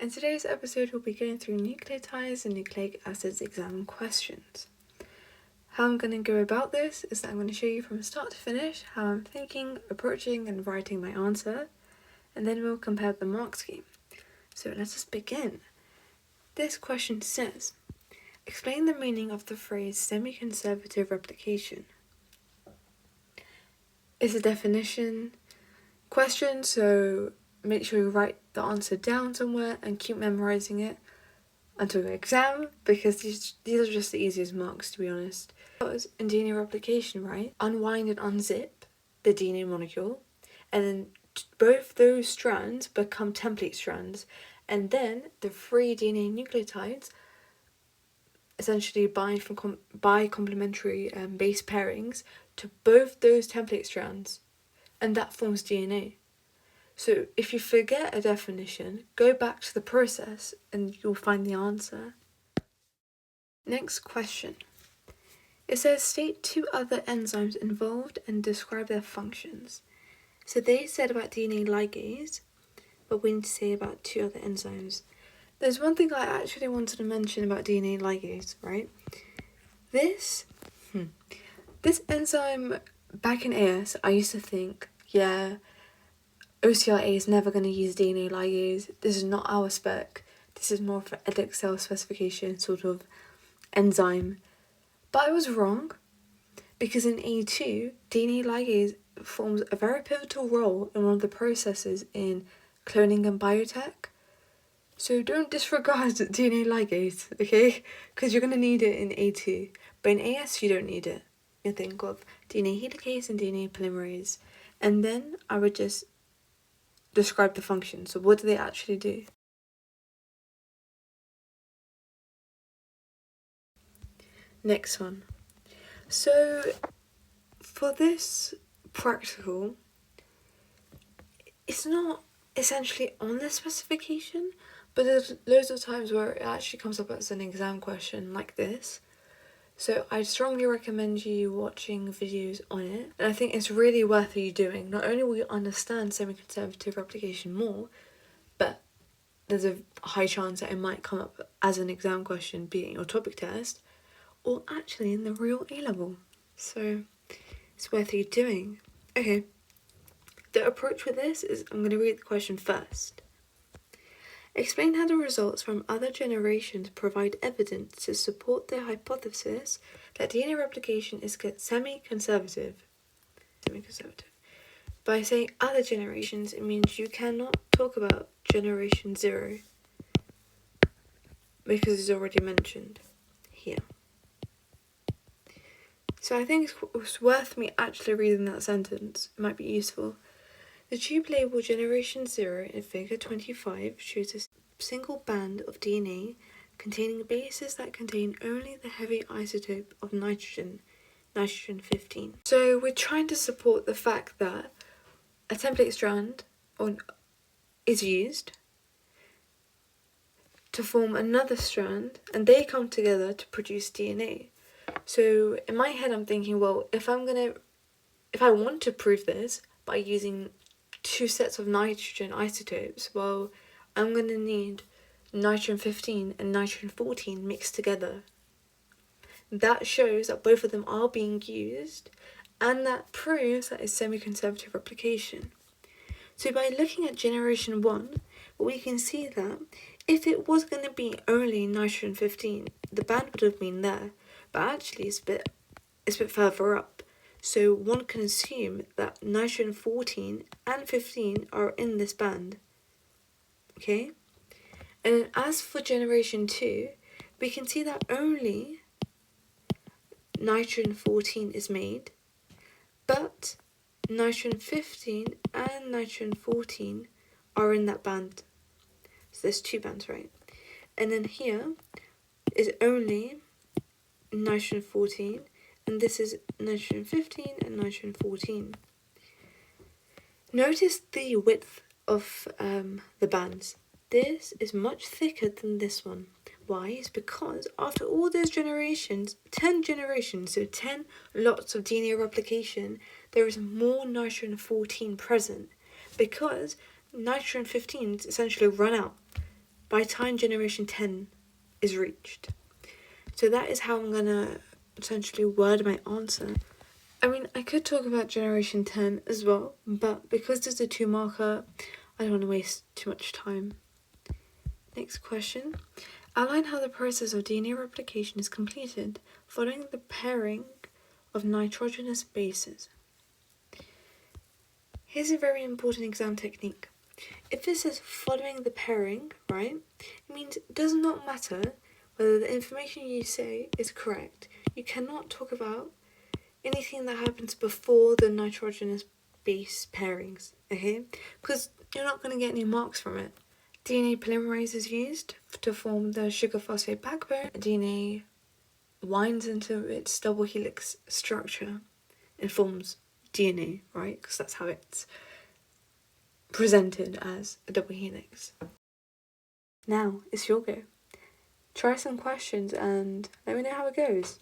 In today's episode, we'll be going through nucleotides and nucleic acids exam questions. How I'm going to go about this is that I'm going to show you from start to finish how I'm thinking, approaching and writing my answer, and then we'll compare the mark scheme. So let us begin. This question says, explain the meaning of the phrase semi-conservative replication. It's a definition question, so make sure you write the answer down somewhere and keep memorizing it until your exam, because these are just the easiest marks, to be honest. That was in DNA replication, right? Unwind and unzip the DNA molecule, and then both those strands become template strands, and then the free DNA nucleotides essentially bind by complementary base pairings to both those template strands, and that forms DNA. So if you forget a definition, go back to the process and you'll find the answer. Next question. It says state 2 other enzymes involved and describe their functions. So they said about DNA ligase, but we need to say about 2 other enzymes. There's one thing I actually wanted to mention about DNA ligase, right? This enzyme, back in AS, I used to think, yeah, OCR A is never going to use DNA ligase. This is not our spec. This is more for Edexcel specification sort of enzyme. But I was wrong, because in A2, DNA ligase forms a very pivotal role in one of the processes in cloning and biotech. So don't disregard DNA ligase, okay? Because you're going to need it in A2. But in AS, you don't need it. You think of DNA helicase and DNA polymerase. And then I would just describe the function. So what do they actually do? Next one. So for this practical, it's not essentially on the specification, but there's loads of times where it actually comes up as an exam question like this. So I strongly recommend you watching videos on it, and I think it's really worth you doing. Not only will you understand semi-conservative replication more, but there's a high chance that it might come up as an exam question, be it in your topic test, or actually in the real A-level. So it's worth you doing. Okay, the approach with this is I'm going to read the question first. Explain how the results from other generations provide evidence to support the hypothesis that DNA replication is semi-conservative. By saying other generations, it means you cannot talk about generation 0 because it's already mentioned here. So I think it's worth me actually reading that sentence. It might be useful. The tube label generation 0 in figure 25 shows a single band of DNA containing bases that contain only the heavy isotope of nitrogen, nitrogen 15. So we're trying to support the fact that a template strand is used to form another strand, and they come together to produce DNA. So in my head I'm thinking, well, if I want to prove this by using 2 sets of nitrogen isotopes, well, I'm going to need nitrogen 15 and nitrogen 14 mixed together. That shows that both of them are being used, and that proves that it's semi-conservative replication. So by looking at generation 1, we can see that if it was going to be only nitrogen 15, the band would have been there, but actually it's a bit further up. So one can assume that nitrogen 14 and 15 are in this band. Okay? And as for generation 2, we can see that only nitrogen 14 is made, but nitrogen 15 and nitrogen 14 are in that band. So there's 2 bands, right? And then here is only nitrogen 14, and this is nitrogen 15 and nitrogen 14. Notice the width of the bands. This is much thicker than this one. Why? It's because after all those generations, 10 generations, so 10 lots of DNA replication, there is more nitrogen 14 present, because nitrogen 15 is essentially run out. by time generation 10 is reached. So that is how I'm going to essentially word my answer. I mean, I could talk about generation 10 as well, but because there's a 2 marker, I don't want to waste too much time. Next question. Outline how the process of DNA replication is completed following the pairing of nitrogenous bases. Here's a very important exam technique. If this says following the pairing, right, it means it does not matter whether the information you say is correct. You cannot talk about anything that happens before the nitrogenous base pairings, okay? Because you're not going to get any marks from it. DNA polymerase is used to form the sugar phosphate backbone. DNA winds into its double helix structure and forms DNA, right? Because that's how it's presented, as a double helix. Now it's your go. Try some questions and let me know how it goes.